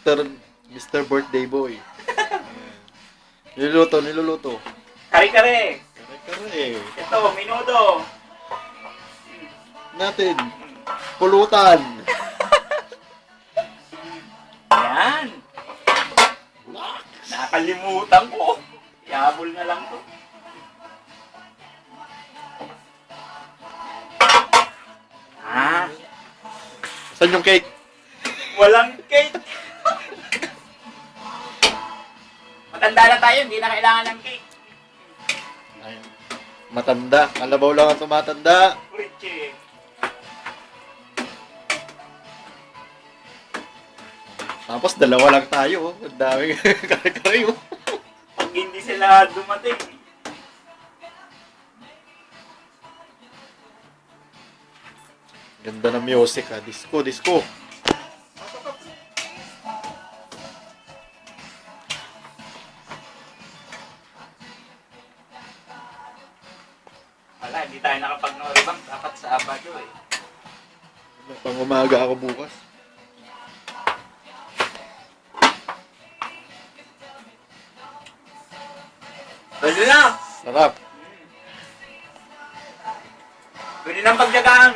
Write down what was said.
Mr. Birthday Boy. Niluluto. Kare-kare. Kare-kare. Ito, minudo. Natin. Pulutan. Yan. Nakalimutan ko. Ihabol na lang to. Ah, Saan yung cake? walang cake. Matanda na tayo, hindi na kailangan ng cake. Ay, matanda. Kalabaw lang ang tumatanda. Riche. Tapos dalawa lang tayo. Oh. Ang daming kare-kare. Oh. Pag hindi sila dumating. Ganda ng music ha. Disco, disco. Wala, hindi tayo nakapag-noribang. Dapat sa Abado eh. Pang umaga ako bukas. Pwede na! Sarap. Pwede na pagdagaan.